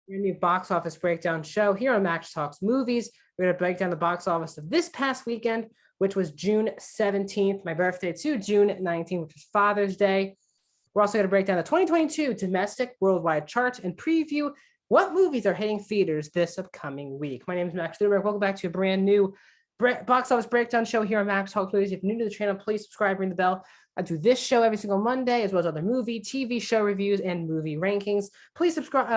Your new box office breakdown show here on Max Talks Movies. We're going to break down the box office of this past weekend, which was June 17th, my birthday, to June 19th, which is Father's Day. We're also going to break down the 2022 domestic worldwide charts and preview what movies are hitting theaters this upcoming week. My name is Max Luberg. Welcome back to a brand new box office breakdown show here on Max Talks Movies. If you're new to the channel, please subscribe, ring the bell. I do this show every single Monday, as well as other movie, TV show reviews, and movie rankings. Please subscribe,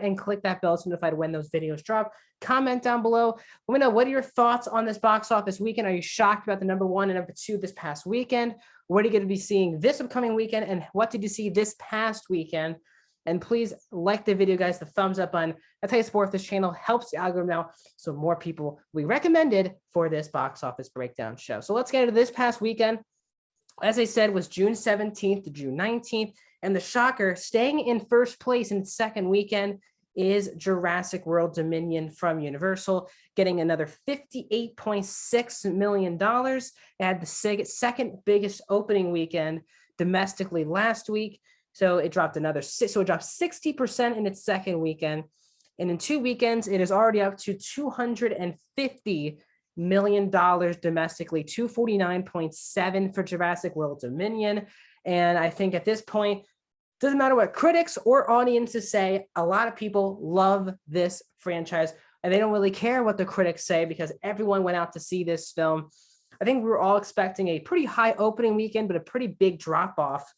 and click that bell to be notified when those videos drop. Comment down below. Let me know, what are your thoughts on this box office weekend? Are you shocked about the number one and number two this past weekend? What are you going to be seeing this upcoming weekend? And what did you see this past weekend? And please like the video, guys. The thumbs up button. That's how you support this channel. Helps the algorithm now, so more people will be recommended for this box office breakdown show. So let's get into this past weekend. As I said, was June 17th to June 19th. And the shocker, staying in first place in its second weekend, is Jurassic World Dominion from Universal, getting another $58.6 million. It had the second biggest opening weekend domestically last week. So it dropped it dropped 60% in its second weekend. And in 2 weekends, it is already up to $250 million domestically, 249.7 for Jurassic World Dominion. And I think at this point, doesn't matter what critics or audiences say, a lot of people love this franchise and they don't really care what the critics say because everyone went out to see this film. I think we were all expecting a pretty high opening weekend, but a pretty big drop off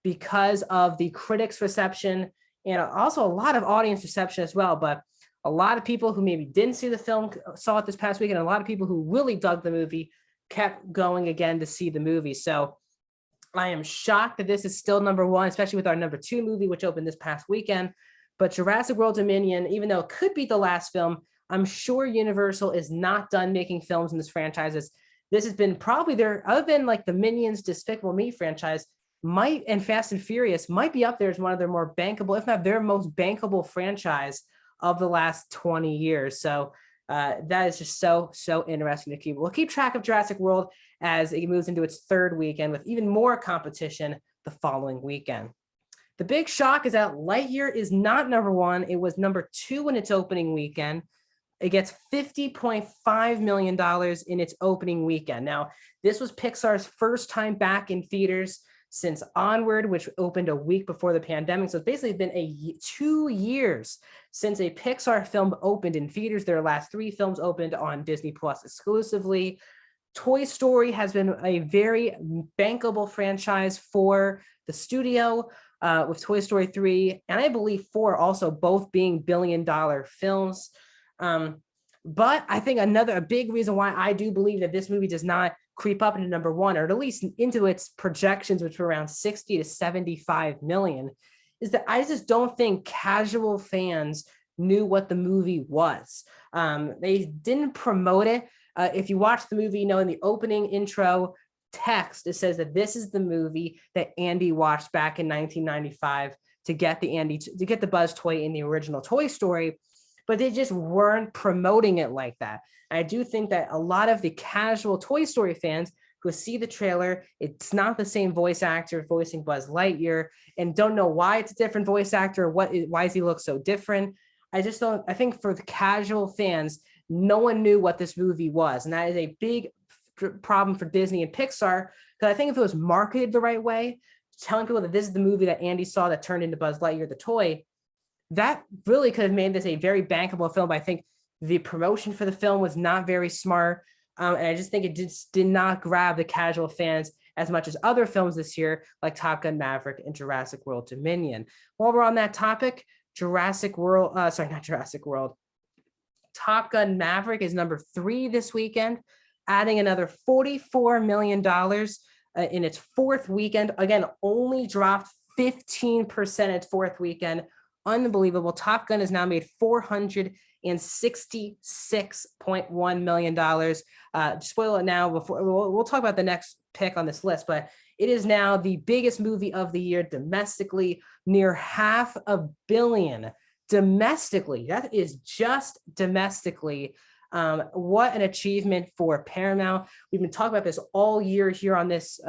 because of the critics' reception and also a lot of audience reception as well. But a lot of people who maybe didn't see the film saw it this past weekend. And a lot of people who really dug the movie kept going again to see the movie. So I am shocked that this is still number one, especially with our number two movie, which opened this past weekend. But Jurassic World Dominion, even though it could be the last film, I'm sure Universal is not done making films in this franchise. This has been probably their, other than like the Minions Despicable Me franchise, and Fast and Furious might be up there as one of their more bankable, if not their most bankable franchise of the last 20 years. So that is just so interesting to keep. We'll keep track of Jurassic World as it moves into its third weekend with even more competition the following weekend. The big shock is that Lightyear is not number one. It was number two in its opening weekend. It gets $50.5 million in its opening weekend. Now, this was Pixar's first time back in theaters since Onward, which opened a week before the pandemic. So it's basically been 2 years since a Pixar film opened in theaters. Their last 3 films opened on Disney Plus exclusively. Toy Story has been a very bankable franchise for the studio, with Toy Story 3 and I believe 4 also both being billion-dollar films. But I think a big reason why I do believe that this movie does not creep up into number one, or at least into its projections, which were around 60 to 75 million, is that I just don't think casual fans knew what the movie was. They didn't promote it. If you watch the movie, in the opening intro text, it says that this is the movie that Andy watched back in 1995 to get the Buzz toy in the original Toy Story, but they just weren't promoting it like that. I do think that a lot of the casual Toy Story fans who see the trailer, it's not the same voice actor voicing Buzz Lightyear, and don't know why it's a different voice actor, why does he look so different. I think for the casual fans, no one knew what this movie was, and that is a big problem for Disney and Pixar, because I think if it was marketed the right way, telling people that this is the movie that Andy saw that turned into Buzz Lightyear the toy, that really could have made this a very bankable film. But I think the promotion for the film was not very smart, and I just think it just did not grab the casual fans as much as other films this year, like Top Gun Maverick and Jurassic World Dominion. While we're on that topic, Top Gun Maverick is number 3 this weekend, adding another $44 million in its fourth weekend. Again, only dropped 15% its fourth weekend. Unbelievable. Top Gun has now made $466.1 million. Spoil it now before we'll talk about the next pick on this list, but it is now the biggest movie of the year domestically, near $500 million domestically. That is just domestically. What an achievement for Paramount. We've been talking about this all year here on this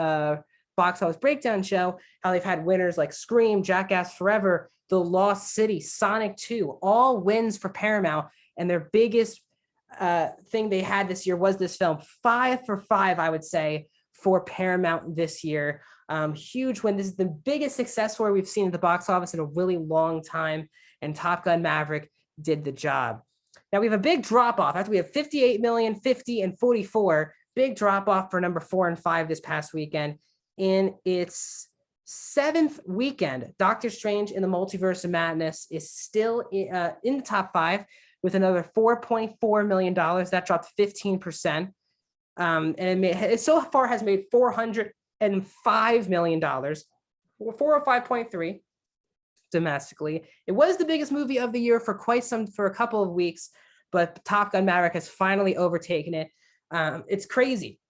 box office breakdown show, how they've had winners like Scream, Jackass Forever, The Lost City, Sonic 2, all wins for Paramount. And their biggest thing they had this year was this film. 5 for 5, I would say, for Paramount this year. Huge win. This is the biggest success story we've seen at the box office in a really long time. And Top Gun Maverick did the job. Now we have a big drop off. After we have 58 million, 50, and 44, big drop off for number 4 and 5 this past weekend. In its 7th weekend, Doctor Strange in the Multiverse of Madness is still in the top 5 with another $4.4 million. That dropped 15%. And it so far has made $405 million, 405.3 domestically. It was the biggest movie of the year for a couple of weeks, but Top Gun Maverick has finally overtaken it. It's crazy.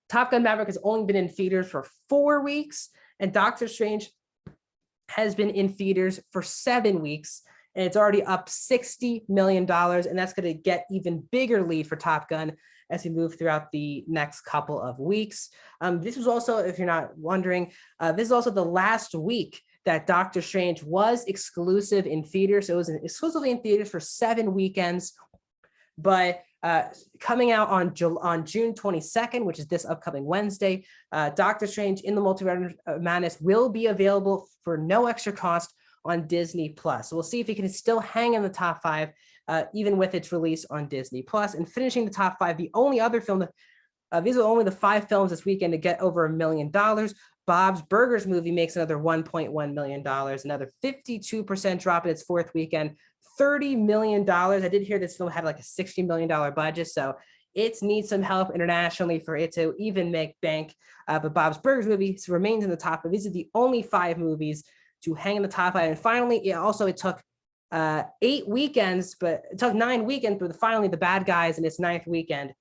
Top Gun Maverick has only been in theaters for 4 weeks, and Doctor Strange has been in theaters for 7 weeks, and it's already up $60 million, and that's going to get even bigger lead for Top Gun as we move throughout the next couple of weeks. This was also, if you're not wondering, this is also the last week that Doctor Strange was exclusive in theaters. So it was exclusively in theaters for 7 weekends, but coming out on June 22nd, which is this upcoming Wednesday, Doctor Strange in the Multiverse of Madness will be available for no extra cost on Disney+. So we'll see if it can still hang in the top 5, even with its release on Disney+. And finishing the top 5, the only other film, these are only the 5 films this weekend to get over $1 million. Bob's Burgers movie makes another $1.1 million, another 52% drop in its 4th weekend, $30 million. I did hear this film had like a $60 million budget, so it needs some help internationally for it to even make bank. But Bob's Burgers movie remains in the top. But these are the only 5 movies to hang in the top 5. And finally, it took 8 weekends, but it took 9 weekends, but finally The Bad Guys in its 9th weekend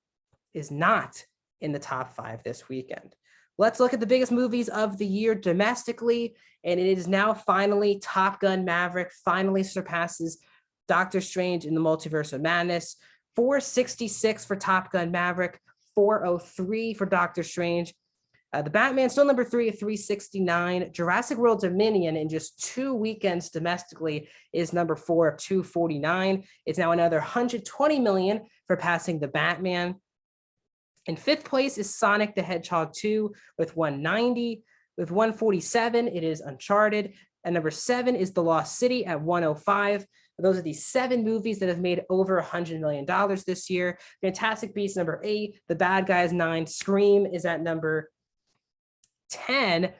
is not in the top 5 this weekend. Let's look at the biggest movies of the year domestically, and it is now finally Top Gun Maverick finally surpasses Doctor Strange in the Multiverse of Madness. 466 for Top Gun Maverick, 403 for Doctor Strange. The Batman still number 3 at 369. Jurassic World Dominion in just 2 weekends domestically is number 4 at 249. It's now another 120 million for passing The Batman. In 5th place is Sonic the Hedgehog 2 with 190. With 147, it is Uncharted. And number 7 is The Lost City at 105. Those are the 7 movies that have made over $100 million this year. Fantastic Beasts, number 8. The Bad Guys, 9. Scream is at number 10.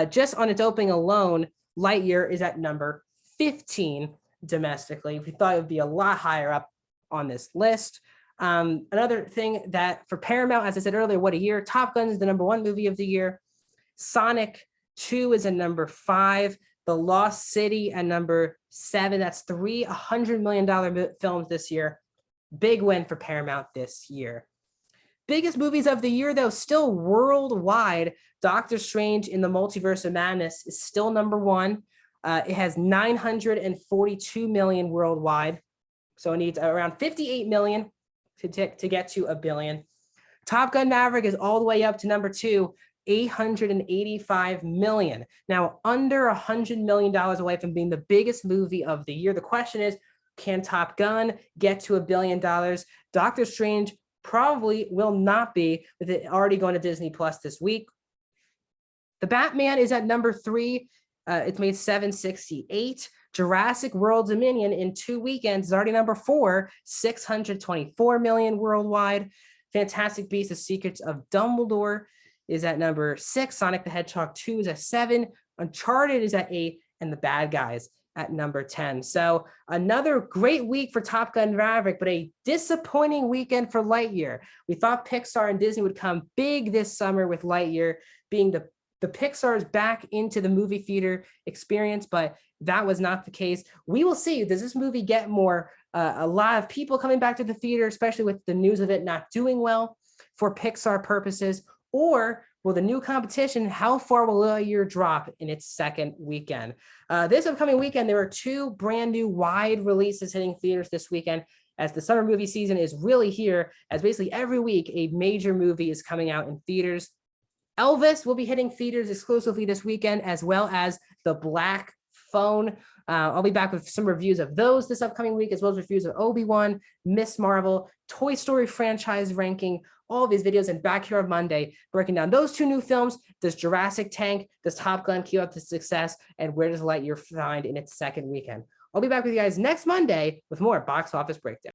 Just on its opening alone, Lightyear is at number 15 domestically. We thought it would be a lot higher up on this list. Another thing that for Paramount, as I said earlier, what a year. Top Gun is the number 1 movie of the year. Sonic 2 is at number 5. The Lost City at number 7. That's 3 $100 million films this year. Big win for Paramount this year. Biggest movies of the year, though, still worldwide. Doctor Strange in the Multiverse of Madness is still number 1. It has 942 million worldwide. So it needs around 58 million to get to $1 billion. Top Gun Maverick is all the way up to number 2, 885 million. Now under $100 million away from being the biggest movie of the year. The question is, can Top Gun get to $1 billion? Doctor Strange probably will not be, with it already going to Disney Plus this week. The Batman is at number 3. It's made 768. Jurassic World Dominion in 2 weekends is already number 4, 624 million worldwide. Fantastic Beasts: The Secrets of Dumbledore is at number 6. Sonic the Hedgehog 2 is at 7. Uncharted is at 8. And The Bad Guys at number 10. So another great week for Top Gun Maverick, but a disappointing weekend for Lightyear. We thought Pixar and Disney would come big this summer with Lightyear being the Pixar's back into the movie theater experience, but that was not the case. We will see. Does this movie get more, a lot of people coming back to the theater, especially with the news of it not doing well for Pixar purposes, or will the new competition, how far will Lightyear drop in its 2nd weekend? This upcoming weekend, there are 2 brand new wide releases hitting theaters this weekend, as the summer movie season is really here, as basically every week a major movie is coming out in theaters. Elvis will be hitting theaters exclusively this weekend, as well as The Black Phone. I'll be back with some reviews of those this upcoming week, as well as reviews of Obi-Wan, Miss Marvel, Toy Story franchise ranking, all these videos, and back here on Monday, breaking down those 2 new films. Does Jurassic tank? Does Top Gun keep up the success? And where does Lightyear find in its second weekend? I'll be back with you guys next Monday with more box office breakdown.